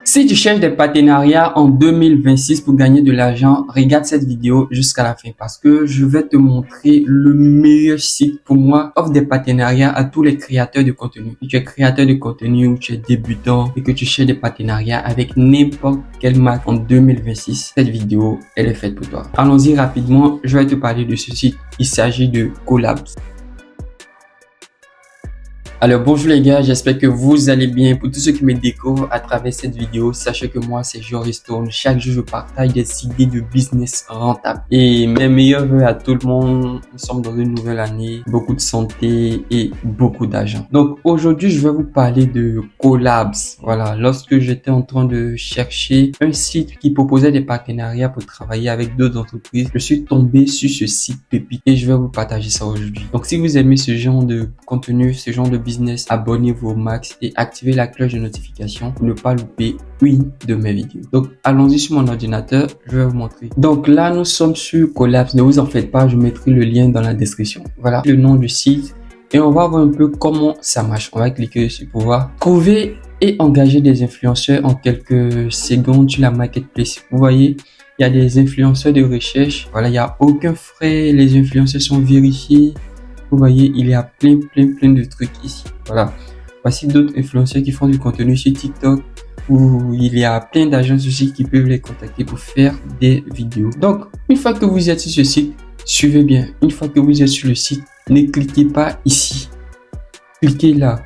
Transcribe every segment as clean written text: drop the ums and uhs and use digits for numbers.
Si tu cherches des partenariats en 2026 pour gagner de l'argent, regarde cette vidéo jusqu'à la fin parce que je vais te montrer le meilleur site pour moi offre des partenariats à tous les créateurs de contenu. Si tu es créateur de contenu ou tu es débutant et que tu cherches des partenariats avec n'importe quelle marque en 2026, cette vidéo, elle est faite pour toi. Allons-y rapidement, je vais te parler de ce site. Il s'agit de Collabs. Alors bonjour les gars, j'espère que vous allez bien. Pour tous ceux qui me découvrent à travers cette vidéo, sachez que moi c'est Joris Stone. Chaque jour je partage des idées de business rentables et mes meilleurs vœux à tout le monde. Nous sommes dans une nouvelle année, beaucoup de santé et beaucoup d'argent. Donc aujourd'hui je vais vous parler de Collabs. Voilà, lorsque j'étais en train de chercher un site qui proposait des partenariats pour travailler avec d'autres entreprises, je suis tombé sur ce site pépite et je vais vous partager ça aujourd'hui. Donc si vous aimez ce genre de contenu, ce genre de business, abonnez-vous au max et activez la cloche de notification pour ne pas louper une de mes vidéos. Donc allons-y sur mon ordinateur, je vais vous montrer. Donc là nous sommes sur Collabs, ne vous en faites pas, je mettrai le lien dans la description. Voilà le nom du site et on va voir un peu comment ça marche. On va cliquer sur pouvoir trouver et engager des influenceurs en quelques secondes sur la marketplace. Vous voyez, il y a des influenceurs de recherche. Voilà, il n'y a aucun frais, les influenceurs sont vérifiés. Vous voyez, il y a plein de trucs ici. Voilà. Voici d'autres influenceurs qui font du contenu sur TikTok où il y a plein d'agences aussi qui peuvent les contacter pour faire des vidéos. Donc, une fois que vous êtes sur ce site, suivez bien. Une fois que vous êtes sur le site, ne cliquez pas ici. Cliquez là.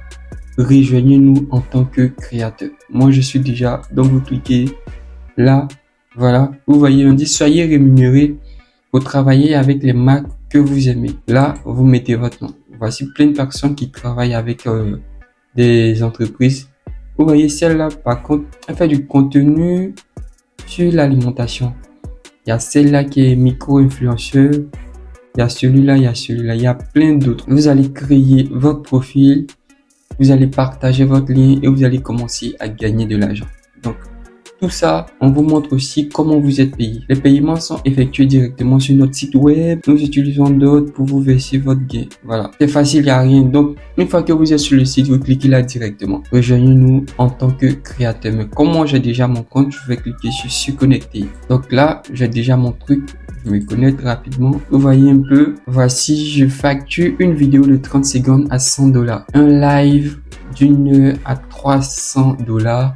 Rejoignez-nous en tant que créateur. Moi, je suis déjà. Donc, vous cliquez là. Voilà. Vous voyez, on dit soyez rémunéré pour travailler avec les marques que vous aimez. Là, vous mettez votre nom. Voici plein de personnes qui travaillent avec des entreprises. Vous voyez celle-là, par contre, elle fait du contenu sur l'alimentation. Il y a celle-là qui est micro-influenceur. Il y a celui-là, il y a celui-là. Il y a plein d'autres. Vous allez créer votre profil. Vous allez partager votre lien et vous allez commencer à gagner de l'argent. Donc, tout ça, on vous montre aussi comment vous êtes payé. Les paiements sont effectués directement sur notre site web. Nous utilisons d'autres pour vous verser votre gain. Voilà, c'est facile, il n'y a rien. Donc, une fois que vous êtes sur le site, vous cliquez là directement. Rejoignez-nous en tant que créateur. Mais comme moi, j'ai déjà mon compte, je vais cliquer sur se connecter. Donc là, j'ai déjà mon truc. Je vais me connecter rapidement. Vous voyez un peu. Voici, je facture une vidéo de 30 secondes à $100. Un live d'une heure à $300.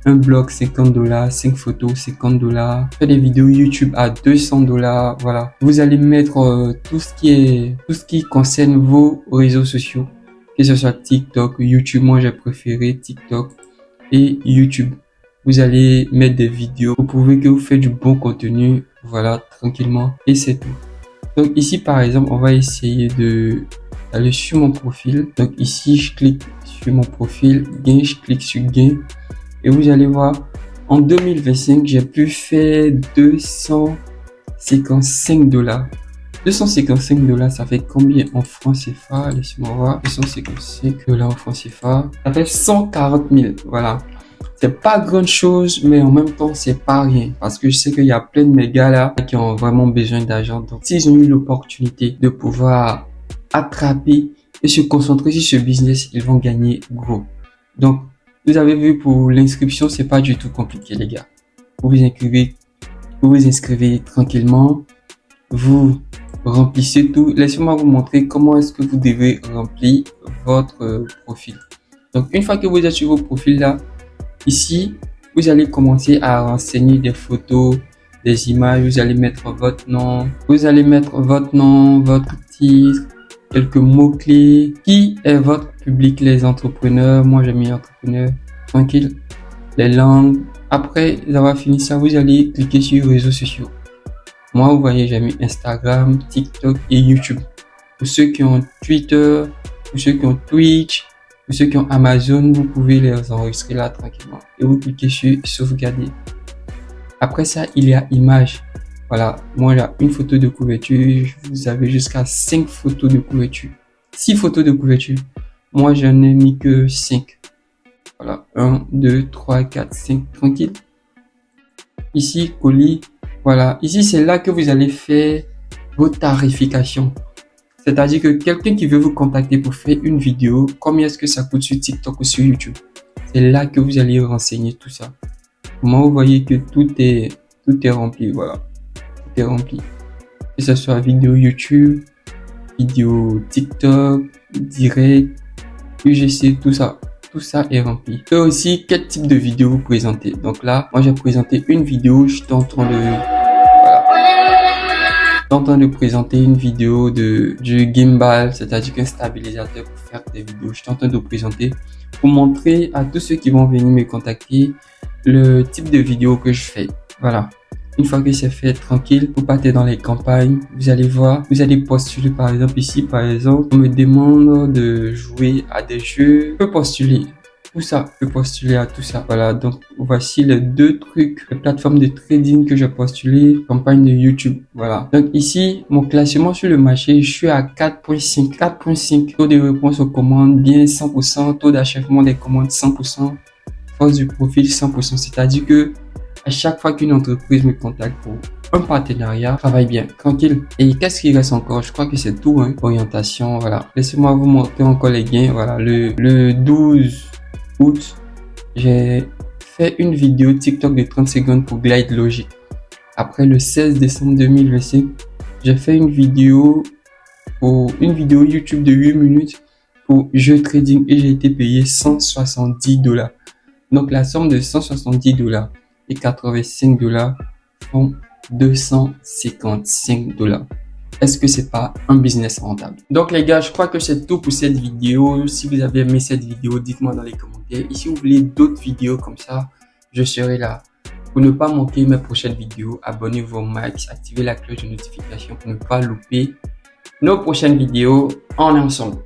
Un blog $50, 5 photos $50, faire des vidéos YouTube à $200. Voilà, vous allez mettre tout ce qui concerne vos réseaux sociaux, que ce soit TikTok, YouTube. Moi j'ai préféré TikTok et YouTube. Vous allez mettre des vidéos pour prouver que vous faites du bon contenu. Voilà, tranquillement, et c'est tout. Donc ici par exemple, on va essayer d'aller sur mon profil. Donc ici je clique sur mon profil, gain, je clique sur gain. Et vous allez voir, en 2025, j'ai pu faire $255. $255, ça fait combien en francs CFA? Laissez-moi voir. $255 en francs CFA. Ça fait 140 000. Voilà. C'est pas grand chose, mais en même temps, c'est pas rien. Parce que je sais qu'il y a plein de mes gars là qui ont vraiment besoin d'argent. Donc, s'ils ont eu l'opportunité de pouvoir attraper et se concentrer sur ce business, ils vont gagner gros. Donc, vous avez vu, pour l'inscription, c'est pas du tout compliqué, les gars. Vous vous inscrivez tranquillement. Vous remplissez tout. Laissez-moi vous montrer comment est-ce que vous devez remplir votre profil. Donc, une fois que vous êtes sur vos profils là, ici, vous allez commencer à renseigner des photos, des images. Vous allez mettre votre nom. Vous allez mettre votre nom, votre titre, quelques mots-clés. Qui est votre public? Les entrepreneurs. Moi, j'ai mis entrepreneurs. Tranquille. Les langues. Après avoir fini ça, vous allez cliquer sur réseaux sociaux. Moi, vous voyez, j'ai mis Instagram, TikTok et YouTube. Pour ceux qui ont Twitter, pour ceux qui ont Twitch, pour ceux qui ont Amazon, vous pouvez les enregistrer là tranquillement. Et vous cliquez sur sauvegarder. Après ça, il y a images. Voilà, moi j'ai une photo de couverture, vous avez jusqu'à 5 photos de couverture. 6 photos de couverture. Moi j'en ai mis que 5. Voilà, 1, 2, 3, 4, 5, tranquille. Ici, colis. Voilà, ici c'est là que vous allez faire vos tarifications. C'est-à-dire que quelqu'un qui veut vous contacter pour faire une vidéo, combien est-ce que ça coûte sur TikTok ou sur YouTube? C'est là que vous allez renseigner tout ça. Moi, vous voyez que tout est rempli, voilà. Tout est rempli. Que ce soit vidéo YouTube, vidéo TikTok, direct, UGC, tout ça. Tout ça est rempli. Et aussi, quel type de vidéo vous présentez. Donc là, moi j'ai présenté une vidéo, je suis en train de présenter une vidéo du gimbal, c'est-à-dire qu'un stabilisateur pour faire des vidéos. Je suis en train de vous présenter pour montrer à tous ceux qui vont venir me contacter le type de vidéo que je fais. Voilà. Une fois que c'est fait, tranquille, vous partez dans les campagnes, vous allez voir, vous allez postuler par exemple ici, par exemple, on me demande de jouer à des jeux, je peux postuler. Tout ça, je peux postuler à tout ça. Voilà, donc voici les deux trucs, les plateformes de trading que j'ai postulé, campagne de YouTube. Voilà. Donc ici, mon classement sur le marché, je suis à 4.5. 4.5. Taux de réponse aux commandes, bien 100%. Taux d'achèvement des commandes, 100%. Force du profil, 100%. C'est-à-dire que à chaque fois qu'une entreprise me contacte pour un partenariat, travaille bien, tranquille. Et qu'est-ce qu'il reste encore? Je crois que c'est tout, hein. Orientation, voilà. Laissez-moi vous montrer encore les gains. Voilà, le 12 août, j'ai fait une vidéo TikTok de 30 secondes pour Glide Logic. Après le 16 décembre 2025, j'ai fait une vidéo YouTube de 8 minutes pour jeu trading et j'ai été payé 170 $. Donc la somme de 170 $ et 85 $ font 255 $. Est-ce que c'est pas un business rentable? Donc les gars, je crois que c'est tout pour cette vidéo. Si vous avez aimé cette vidéo, dites-moi dans les commentaires. Et si vous voulez d'autres vidéos comme ça, je serai là. Pour ne pas manquer mes prochaines vidéos, abonnez-vous au max, activez la cloche de notification pour ne pas louper nos prochaines vidéos. On est ensemble.